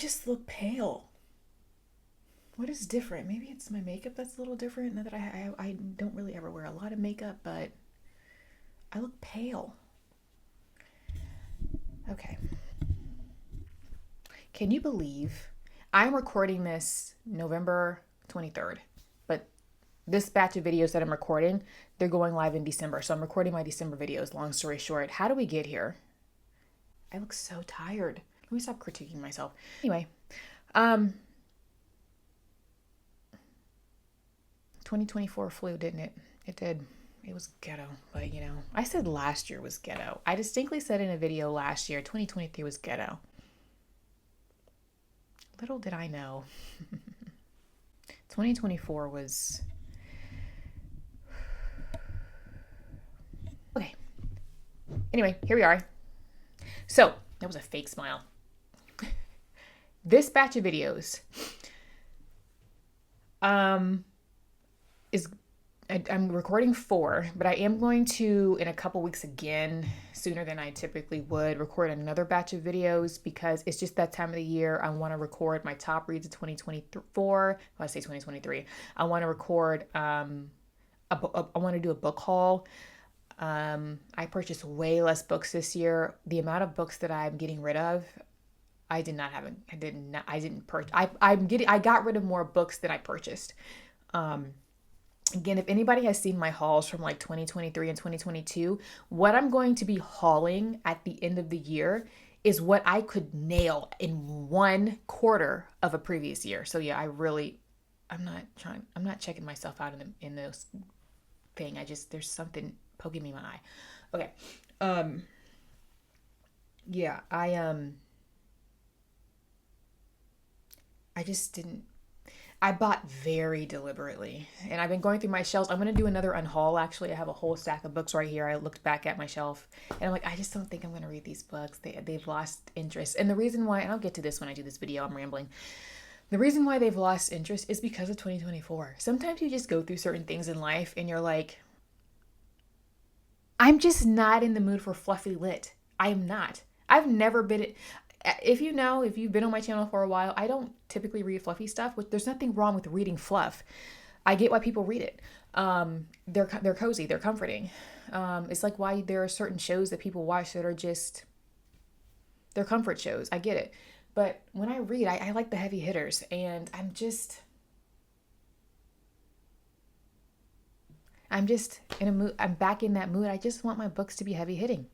just look pale. What is different? Maybe it's my makeup that's a little different. Now that I don't really ever wear a lot of makeup, but I look pale. Okay. Can you believe I'm recording this November 23rd, but this batch of videos that I'm recording, they're going live in December. So I'm recording my December videos. Long story short, how do we get here? I look so tired. Let me stop critiquing myself. Anyway, 2024 flew, didn't it? It did. It was ghetto, but I said last year was ghetto. I distinctly said in a video last year, 2023 was ghetto. Little did I know. 2024 was... Okay. Anyway, here we are. So, that was a fake smile. This batch of videos is... I'm recording 4, but I am going to, in a couple weeks again, sooner than I typically would, record another batch of videos because it's just that time of the year. I want to record my top reads of 2024. Well, I say 2023. I want to record, I want to do a book haul. I purchased way less books this year. The amount of books that I'm getting rid of, I got rid of more books than I purchased. Again, if anybody has seen my hauls from like 2023 and 2022, what I'm going to be hauling at the end of the year is what I could nail in 1/4 of a previous year. So yeah, I'm not checking myself out in this thing. There's something poking me in my eye. Okay. Yeah, I just didn't. I bought very deliberately, and I've been going through my shelves. I'm going to do another unhaul. Actually, I have a whole stack of books right here. I looked back at my shelf, and I'm like, I just don't think I'm going to read these books. They've lost interest. And the reason why, and I'll get to this when I do this video, I'm rambling. The reason why they've lost interest is because of 2024. Sometimes you just go through certain things in life, and you're like, I'm just not in the mood for fluffy lit. I am not. I've never been... If you've been on my channel for a while, I don't typically read fluffy stuff, but there's nothing wrong with reading fluff. I get why people read it. They're cozy, they're comforting. It's like why there are certain shows that people watch that are just, they're comfort shows. I get it. But when I read, I like the heavy hitters, and I'm just in a mood. I'm back in that mood. I just want my books to be heavy hitting.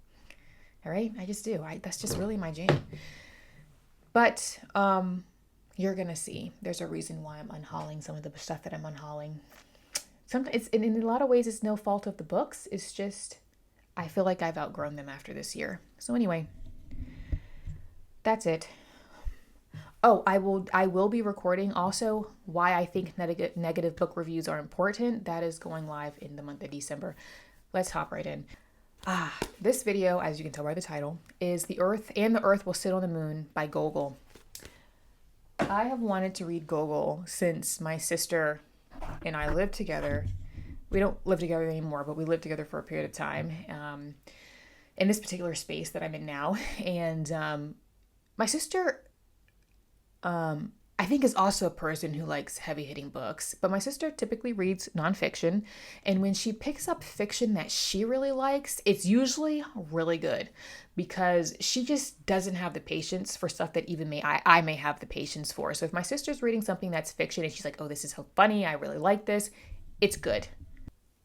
All right, I just do. That's just really my jam. But you're gonna see. There's a reason why I'm unhauling some of the stuff that I'm unhauling. Sometimes in a lot of ways, it's no fault of the books. It's just I feel like I've outgrown them after this year. So anyway, that's it. Oh, I will be recording also why I think negative book reviews are important. That is going live in the month of December. Let's hop right in. This video, as you can tell by the title, is The Earth and the Earth Will Sit on the Moon by Gogol. I have wanted to read Gogol since my sister and I lived together. We don't live together anymore, but we lived together for a period of time in this particular space that I'm in now. And my sister, I think, is also a person who likes heavy-hitting books, but my sister typically reads nonfiction, and when she picks up fiction that she really likes, it's usually really good because she just doesn't have the patience for stuff that even I may have the patience for. So if my sister's reading something that's fiction and she's like, oh, this is so funny, I really like this, it's good.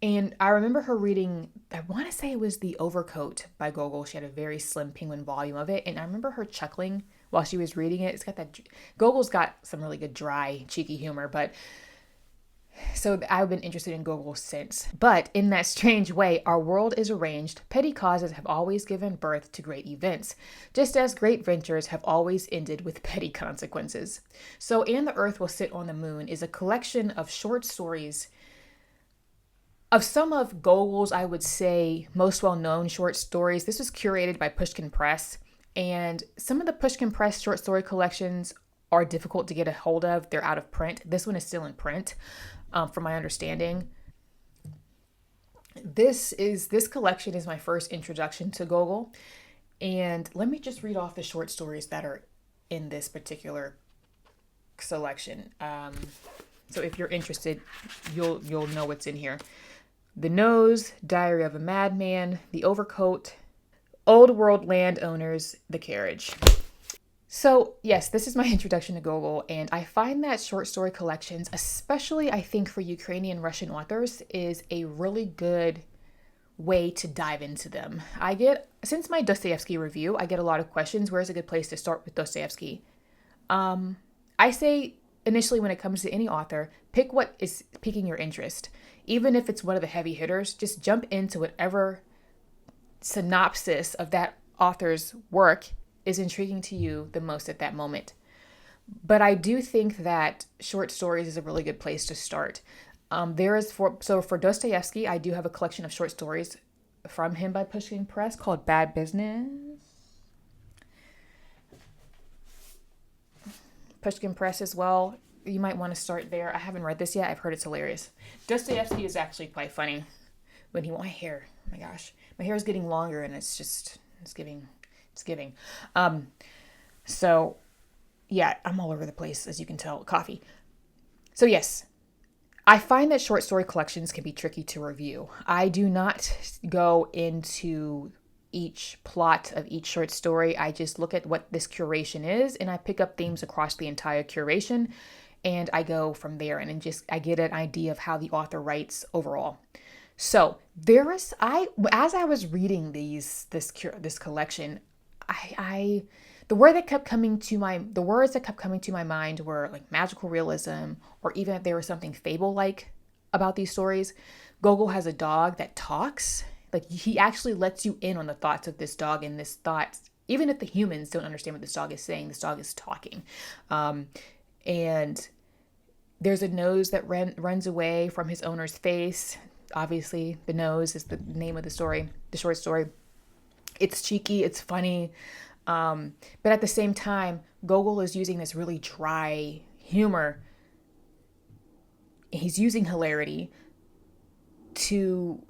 And I remember her reading, I want to say it was The Overcoat by Gogol. She had a very slim penguin volume of it. And I remember her chuckling while she was reading it. It's got that, Gogol's got some really good dry, cheeky humor. But so I've been interested in Gogol since. But in that strange way, our world is arranged. Petty causes have always given birth to great events, just as great ventures have always ended with petty consequences. So And the Earth Will Sit on the Moon is a collection of short stories of some of Gogol's, I would say, most well-known short stories. This was curated by Pushkin Press, and some of the Pushkin Press short story collections are difficult to get a hold of. They're out of print. This one is still in print, from my understanding. This collection is my first introduction to Gogol, and let me just read off the short stories that are in this particular selection. So if you're interested, you'll know what's in here. The Nose, Diary of a Madman, The Overcoat, Old World Landowners, The Carriage. So yes, this is my introduction to Gogol, and I find that short story collections, especially I think for Ukrainian Russian authors, is a really good way to dive into them. Since my Dostoevsky review, I get a lot of questions. Where's a good place to start with Dostoevsky? I say initially when it comes to any author, pick what is piquing your interest. Even if it's one of the heavy hitters, just jump into whatever synopsis of that author's work is intriguing to you the most at that moment. But I do think that short stories is a really good place to start. For Dostoevsky, I do have a collection of short stories from him by Pushkin Press called Bad Business. Pushkin Press as well. You might want to start there. I haven't read this yet. I've heard it's hilarious. Dostoevsky is actually quite funny. My hair, oh my gosh, my hair is getting longer and it's giving. So yeah, I'm all over the place, as you can tell, coffee. So yes, I find that short story collections can be tricky to review. I do not go into each plot of each short story. I just look at what this curation is and I pick up themes across the entire curation and I go from there and I get an idea of how the author writes overall. So as I was reading this collection, the words that kept coming to my mind were like magical realism, or even if there was something fable-like about these stories. Gogol has a dog that talks. Like, he actually lets you in on the thoughts of this dog, and this thought, even if the humans don't understand what this dog is saying, this dog is talking. And there's a nose that runs away from his owner's face. Obviously, the nose is the name of the story, the short story. It's cheeky, it's funny. But at the same time, Gogol is using this really dry humor. He's using hilarity to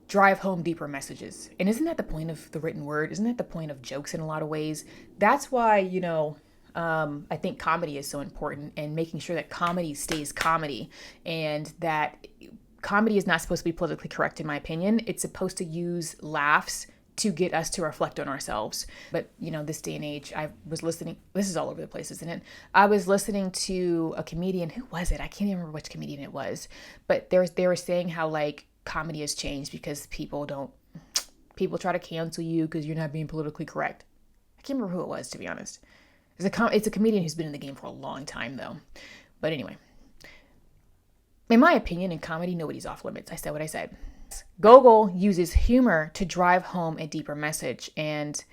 drive home deeper messages. And isn't that the point of the written word? Isn't that the point of jokes in a lot of ways? That's why, I think comedy is so important, and making sure that comedy stays comedy, and that comedy is not supposed to be politically correct, in my opinion. It's supposed to use laughs to get us to reflect on ourselves. But, this day and age, I was listening, this is all over the place, isn't it? I was listening to a comedian. Who was it? I can't even remember which comedian it was, but they were saying how, like, comedy has changed because people try to cancel you because you're not being politically correct. I can't remember who it was, to be honest. It's a comedian who's been in the game for a long time, though. But anyway, in my opinion, in comedy, nobody's off limits. I said what I said. Gogol uses humor to drive home a deeper message. And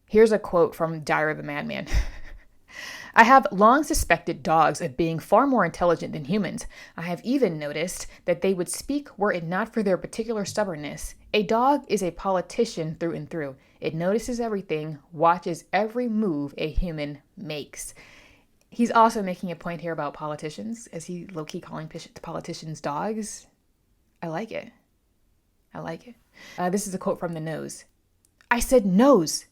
here's a quote from Diary of a Madman. I have long suspected dogs of being far more intelligent than humans. I have even noticed that they would speak were it not for their particular stubbornness. A dog is a politician through and through. It notices everything, watches every move a human makes. He's also making a point here about politicians, as he low-key calling politicians dogs. I like it. This is a quote from The Nose. I said nose.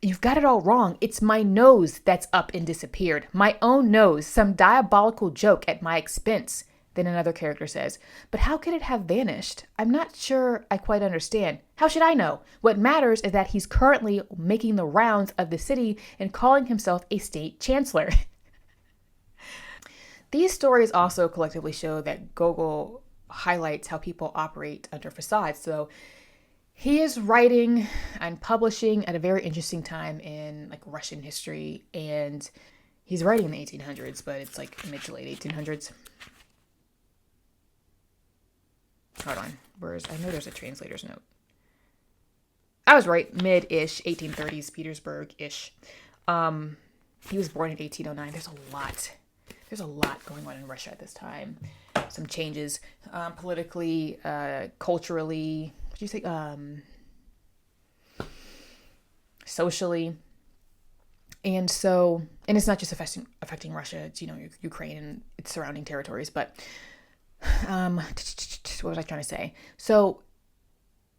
You've got it all wrong. It's my nose that's up and disappeared. My own nose, some diabolical joke at my expense. Then another character says, but how could it have vanished? I'm not sure I quite understand. How should I know? What matters is that he's currently making the rounds of the city and calling himself a state chancellor. These stories also collectively show that Gogol highlights how people operate under facades. So he is writing and publishing at a very interesting time in like Russian history, and he's writing in the 1800s, but it's like mid to late 1800s. Hold on, I know there's a translator's note. I was right, mid-ish, 1830s, Petersburg-ish. He was born in 1809. There's a lot going on in Russia at this time. Some changes politically, culturally, what do you say? Socially. And it's not just affecting Russia, it's, Ukraine and its surrounding territories. But what was I trying to say? So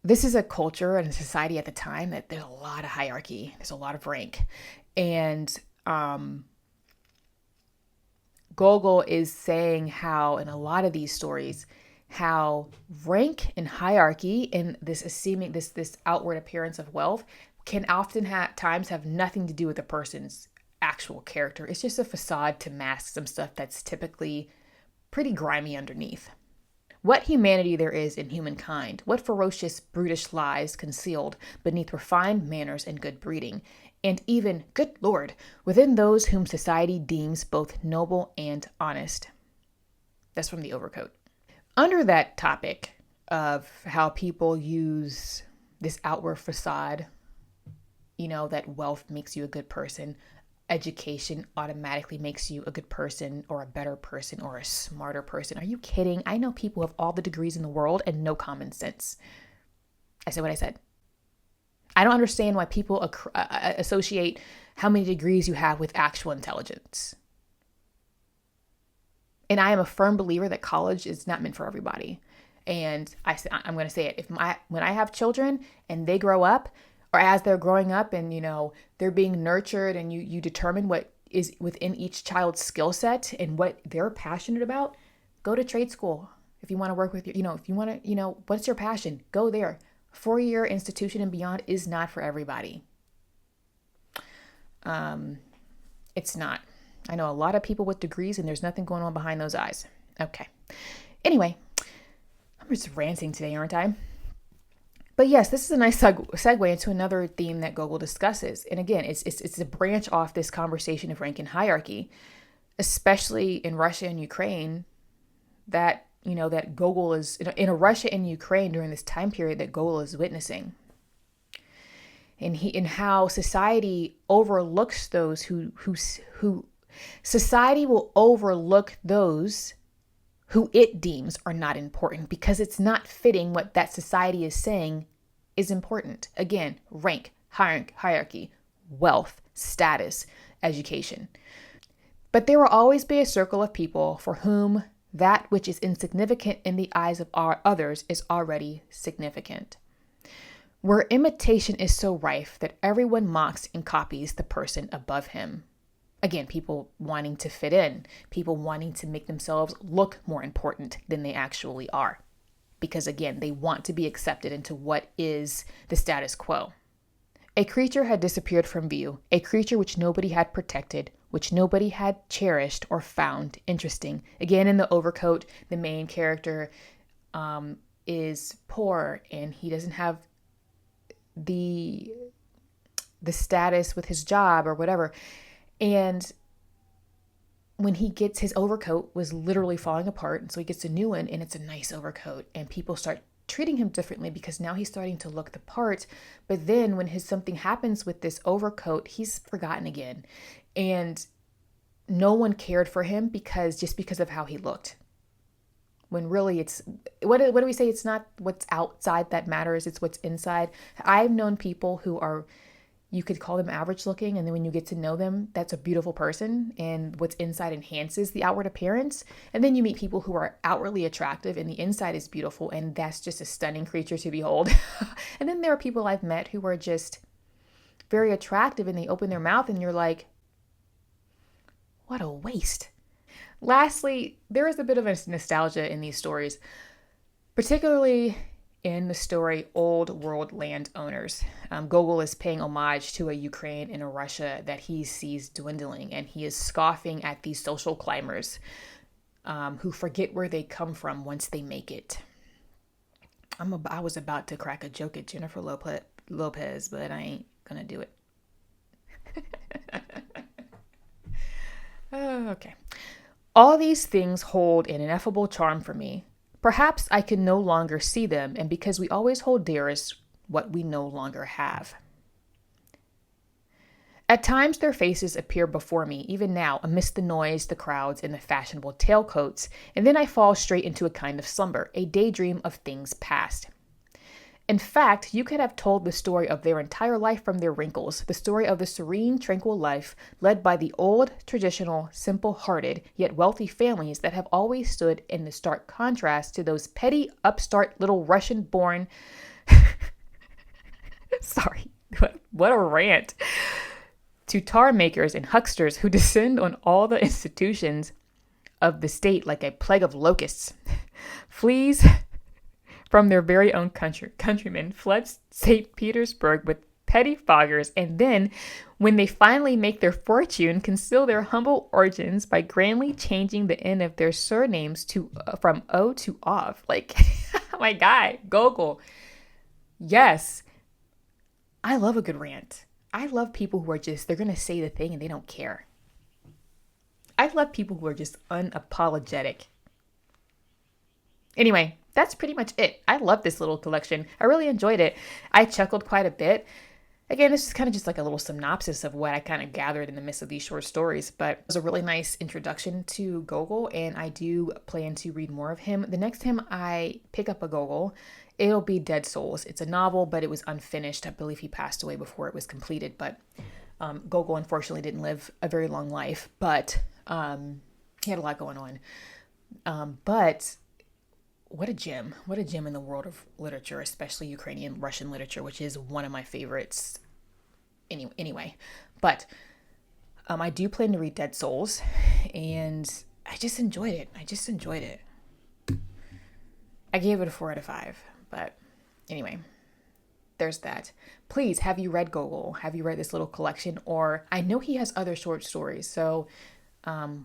this is a culture and a society at the time that there's a lot of hierarchy, there's a lot of rank. And Gogol is saying how, in a lot of these stories, how rank and hierarchy and this outward appearance of wealth can often times have nothing to do with a person's actual character. It's just a facade to mask some stuff that's typically pretty grimy underneath. What humanity there is in humankind, what ferocious, brutish lies concealed beneath refined manners and good breeding, and even, good Lord, within those whom society deems both noble and honest. That's from The Overcoat. Under that topic of how people use this outward facade, that wealth makes you a good person, education automatically makes you a good person or a better person or a smarter person. Are you kidding? I know people with all the degrees in the world and no common sense. I said what I said. I don't understand why people associate how many degrees you have with actual intelligence. And I am a firm believer that college is not meant for everybody. And I'm going to say it. When I have children and they grow up, or as they're growing up and, they're being nurtured, and you determine what is within each child's skill set and what they're passionate about, go to trade school. If you want to work with if you want to, what's your passion? Go there. 4-year institution and beyond is not for everybody. It's not. I know a lot of people with degrees and there's nothing going on behind those eyes. Okay. Anyway, I'm just ranting today, aren't I? But yes, this is a nice segue into another theme that Gogol discusses. And again, it's a branch off this conversation of rank and hierarchy, especially in Russia and Ukraine, that Gogol is in a Russia and Ukraine during this time period that Gogol is witnessing. And how society overlooks those who society will overlook those who it deems are not important because it's not fitting what that society is saying is important. Again, rank, hierarchy, wealth, status, education. But there will always be a circle of people for whom that which is insignificant in the eyes of others is already significant. Where imitation is so rife that everyone mocks and copies the person above him. Again, people wanting to fit in, people wanting to make themselves look more important than they actually are. Because again, they want to be accepted into what is the status quo. A creature had disappeared from view, a creature which nobody had protected, which nobody had cherished or found interesting. Again, in The Overcoat, the main character is poor and he doesn't have the status with his job or whatever. And when he gets his overcoat was literally falling apart. And so he gets a new one and it's a nice overcoat and people start treating him differently because now he's starting to look the part. But then when something happens with this overcoat, he's forgotten again. And no one cared for him because of how he looked. When really it's, what do we say? It's not what's outside that matters. It's what's inside. I've known people who are, you could call them average looking. And then when you get to know them, that's a beautiful person. And what's inside enhances the outward appearance. And then you meet people who are outwardly attractive and the inside is beautiful. And that's just a stunning creature to behold. And then there are people I've met who are just very attractive and they open their mouth and you're like, what a waste. Lastly, there is a bit of a nostalgia in these stories, particularly in the story Old World Landowners. Gogol is paying homage to a Ukraine and a Russia that he sees dwindling, and he is scoffing at these social climbers who forget where they come from once they make it. I was about to crack a joke at Jennifer Lopez, but I ain't gonna do it. Okay. All these things hold an ineffable charm for me. Perhaps I can no longer see them, and because we always hold dearest what we no longer have. At times their faces appear before me, even now, amidst the noise, the crowds, and the fashionable tailcoats, and then I fall straight into a kind of slumber, a daydream of things past. In fact, you could have told the story of their entire life from their wrinkles, the story of the serene, tranquil life led by the old, traditional, simple-hearted, yet wealthy families that have always stood in the stark contrast to those petty, upstart little Russian-born Sorry, what a rant. To tar makers and hucksters who descend on all the institutions of the state like a plague of locusts. Fleas from their very own countrymen fled St. Petersburg with petty foggers, and then, when they finally make their fortune, conceal their humble origins by grandly changing the end of their surnames to from O to Ov. Like, my guy, Gogol. Yes, I love a good rant. I love people who are just, they're going to say the thing and they don't care. I love people who are just unapologetic. Anyway, that's pretty much it. I love this little collection. I really enjoyed it. I chuckled quite a bit. Again, this is kind of just like a little synopsis of what I kind of gathered in the midst of these short stories, but it was a really nice introduction to Gogol, and I do plan to read more of him. The next time I pick up a Gogol, it'll be Dead Souls. It's a novel, but it was unfinished. I believe he passed away before it was completed, but Gogol unfortunately didn't live a very long life, but he had a lot going on. But what a gem. What a gem in the world of literature, especially Ukrainian Russian literature, which is one of my favorites anyway. But I do plan to read Dead Souls, and I just enjoyed it. I gave it a 4 out of 5, but anyway, there's that. Please, have you read Gogol? Have you read this little collection? Or I know he has other short stories, so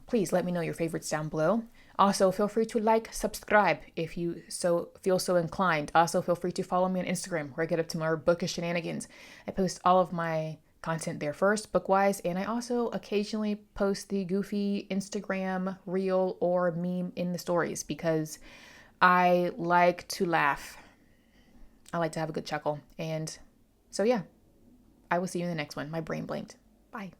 please let me know your favorites down below. Also, feel free to like, subscribe if you feel so inclined. Also, feel free to follow me on Instagram, where I get up to my bookish shenanigans. I post all of my content there first, book-wise, and I also occasionally post the goofy Instagram reel or meme in the stories because I like to laugh. I like to have a good chuckle. And so, yeah, I will see you in the next one. My brain blanked. Bye.